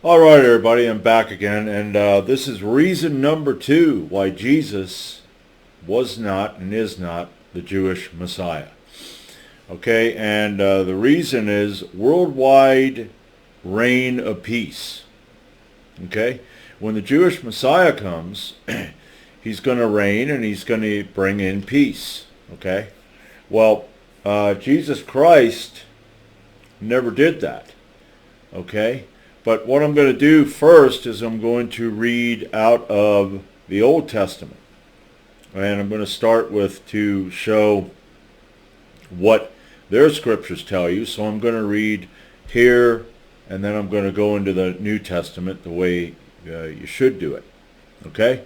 All right, everybody, I'm back again, and this is reason number 2 why Jesus was not and is not the Jewish Messiah. Okay, and the reason is worldwide reign of peace. Okay, when the Jewish Messiah comes, he's going to reign and he's going to bring in peace. Okay, well, Jesus Christ never did that. Okay, but what I'm going to do first is I'm going to read out of the Old Testament. And I'm going to start with to show what their scriptures tell you. So I'm going to read here, and then I'm going to go into the New Testament the way you should do it. Okay?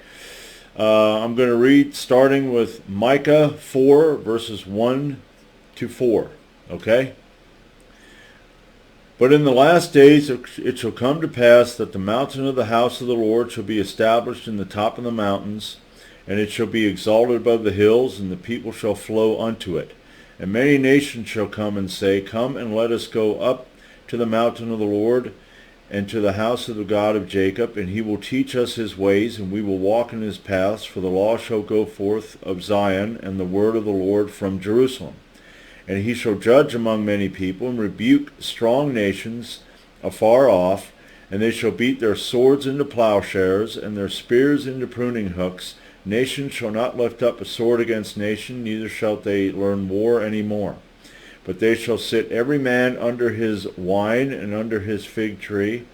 I'm going to read starting with Micah 4, verses 1 to 4. Okay? But in the last days it shall come to pass that the mountain of the house of the Lord shall be established in the top of the mountains, and it shall be exalted above the hills, and the people shall flow unto it. And many nations shall come and say, Come and let us go up to the mountain of the Lord, and to the house of the God of Jacob, and he will teach us his ways, and we will walk in his paths. For the law shall go forth of Zion, and the word of the Lord from Jerusalem. And he shall judge among many people, and rebuke strong nations afar off, and they shall beat their swords into plowshares, and their spears into pruning hooks. Nation shall not lift up a sword against nation, neither shall they learn war any more. But they shall sit every man under his wine and under his fig tree,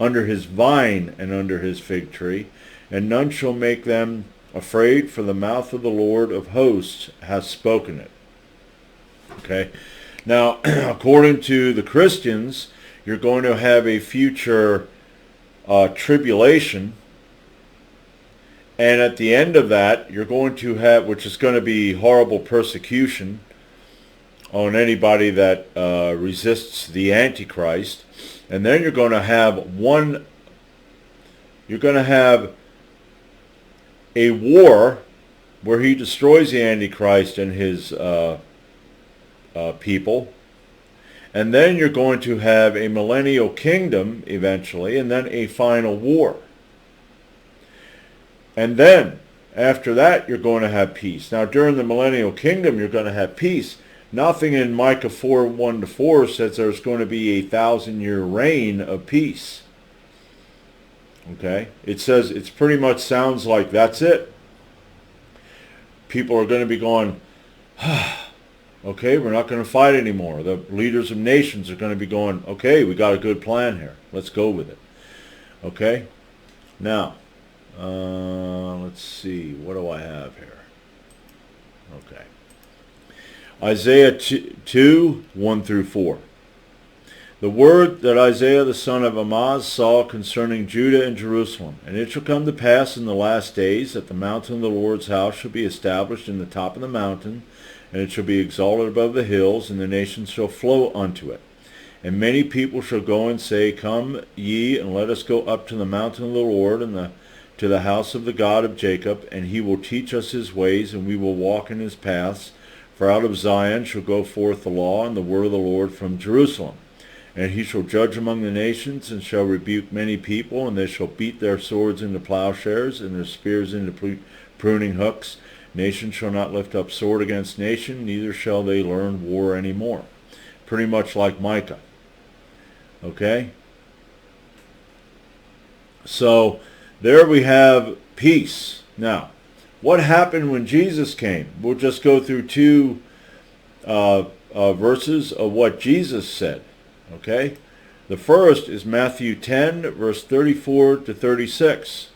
under his vine and under his fig tree, and none shall make them afraid, for the mouth of the Lord of hosts hath spoken it. Okay, now according to the Christians, you're going to have a future tribulation, and at the end of that, you're going to have, which is going to be horrible persecution on anybody that resists the Antichrist, and then you're going to have a war where he destroys the Antichrist and his people, and then you're going to have a millennial kingdom eventually, and then a final war. And then, after that, you're going to have peace. Now, during the millennial kingdom, you're going to have peace. Nothing in Micah 4, 1 to 4 says there's going to be a 1,000-year reign of peace. Okay? It says, it pretty much sounds like that's it. People are going to be going, okay, we're not going to fight anymore. The leaders of nations are going to be going, okay, we got a good plan here. Let's go with it. Okay? Now, let's see. What do I have here? Okay. Isaiah 2, 1 through 4. The word that Isaiah the son of Amoz saw concerning Judah and Jerusalem. And it shall come to pass in the last days that the mountain of the Lord's house shall be established in the top of the mountain, and it shall be exalted above the hills, and the nations shall flow unto it. And many people shall go and say, Come ye, and let us go up to the mountain of the Lord, and to the house of the God of Jacob, and he will teach us his ways, and we will walk in his paths. For out of Zion shall go forth the law and the word of the Lord from Jerusalem. And he shall judge among the nations, and shall rebuke many people, and they shall beat their swords into plowshares, and their spears into pruning hooks. Nation shall not lift up sword against nation, neither shall they learn war any more. Pretty much like Micah. Okay? So, there we have peace. Now, what happened when Jesus came? We'll just go through two verses of what Jesus said. Okay? The first is Matthew 10, verse 34 to 36.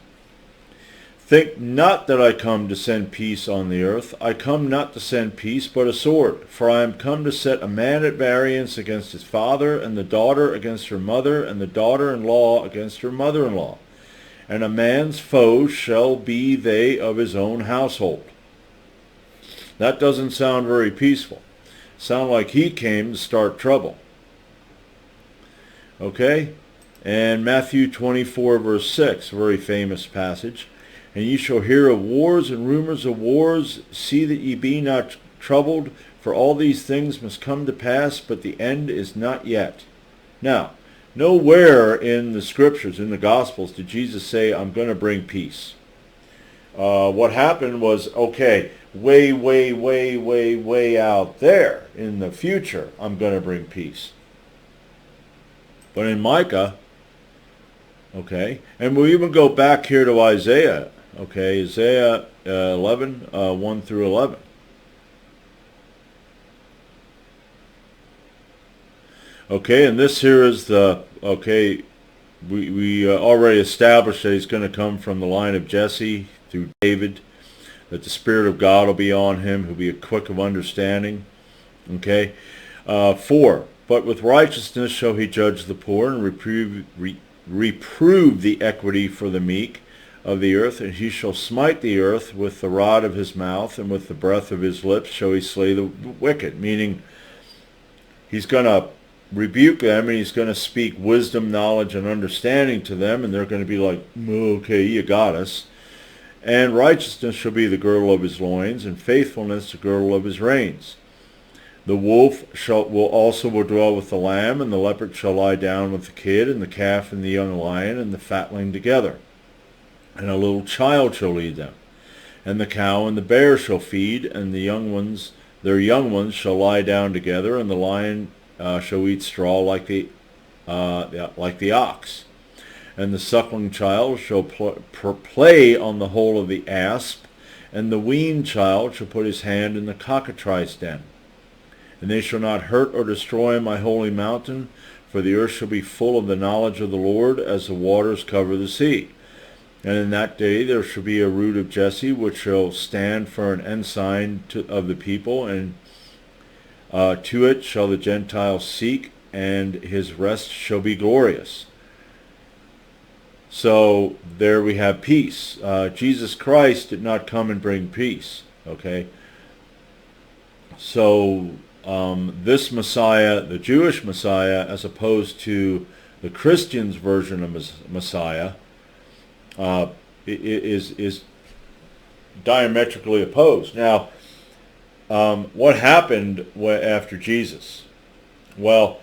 Think not that I come to send peace on the earth. I come not to send peace, but a sword. For I am come to set a man at variance against his father, and the daughter against her mother, and the daughter-in-law against her mother-in-law. And a man's foes shall be they of his own household. That doesn't sound very peaceful. Sound like he came to start trouble. Okay? And Matthew 24, verse 6, a very famous passage. And ye shall hear of wars and rumors of wars. See that ye be not troubled, for all these things must come to pass, but the end is not yet. Now, Nowhere in the scriptures, in the Gospels, did Jesus say, I'm going to bring peace. What happened was, okay, way out there in the future, I'm going to bring peace. But in Micah, okay, and we'll even go back here to Isaiah, okay, Isaiah 11, 1 through 11. Okay, and this here is the, okay, we already established that he's going to come from the line of Jesse through David, that the Spirit of God will be on him, he'll be quick of understanding. Okay, 4, but with righteousness shall he judge the poor, and reprove the equity for the meek of the earth, and he shall smite the earth with the rod of his mouth, and with the breath of his lips shall he slay the wicked. Meaning, he's going to rebuke them, and he's going to speak wisdom, knowledge, and understanding to them, and they're going to be like, okay, you got us. And righteousness shall be the girdle of his loins, and faithfulness the girdle of his reins. The wolf will dwell with the lamb, and the leopard shall lie down with the kid, and the calf and the young lion and the fatling together. And a little child shall lead them. And the cow and the bear shall feed, and their young ones shall lie down together, and the lion shall eat straw like the ox. And the suckling child shall play on the hole of the asp, and the weaned child shall put his hand in the cockatrice den. And they shall not hurt or destroy my holy mountain, for the earth shall be full of the knowledge of the Lord, as the waters cover the sea. And in that day there shall be a root of Jesse, which shall stand for an ensign of the people, and to it shall the Gentiles seek, and his rest shall be glorious. So there we have peace. Jesus Christ did not come and bring peace. Okay. So this Messiah, the Jewish Messiah, as opposed to the Christians' version of Messiah, is diametrically opposed. Now, what happened after Jesus? Well,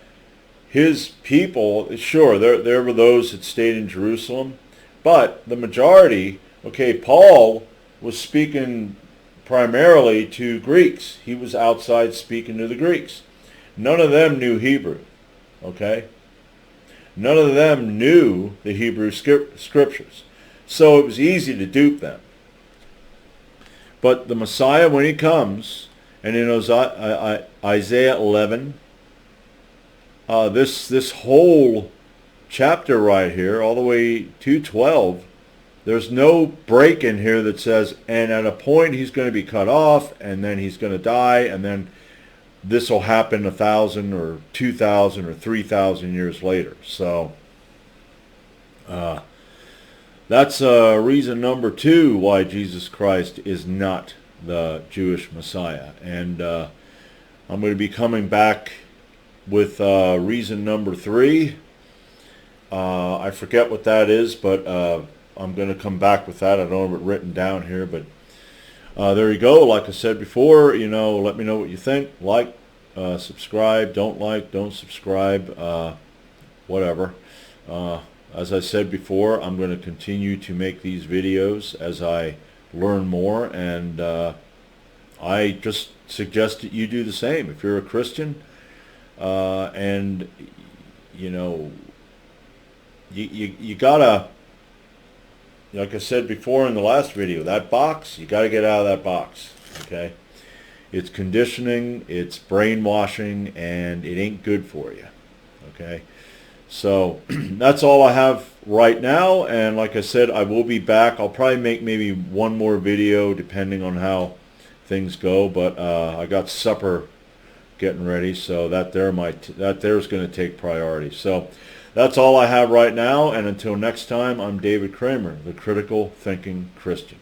his people, sure, there were those that stayed in Jerusalem, but the majority, okay, Paul was speaking primarily to Greeks. He was outside speaking to the Greeks. None of them knew Hebrew, okay? None of them knew the Hebrew scriptures. So it was easy to dupe them. But the Messiah, when he comes, and in Isaiah 11, this whole chapter right here, all the way to 12, there's no break in here that says, and at a point he's going to be cut off, and then he's going to die, and then this will happen 1,000 or 2,000 or 3,000 years later. So that's reason number 2 why Jesus Christ is not the Jewish Messiah. And I'm going to be coming back with reason number 3. I forget what that is, but I'm going to come back with that. I don't have it written down here, but there you go. Like I said before, let me know what you think. Like, subscribe. Don't subscribe. Whatever. As I said before, I'm going to continue to make these videos as I learn more, and I just suggest that you do the same. If you're a Christian, and you gotta, like I said before in the last video, that box, you gotta get out of that box, okay? It's conditioning, it's brainwashing, and it ain't good for you, okay? So that's all I have right now, and like I said, I will be back. I'll probably make maybe one more video depending on how things go, but I got supper getting ready, so that there's going to take priority. So that's all I have right now, and until next time, I'm David Kramer, the Critical Thinking Christian.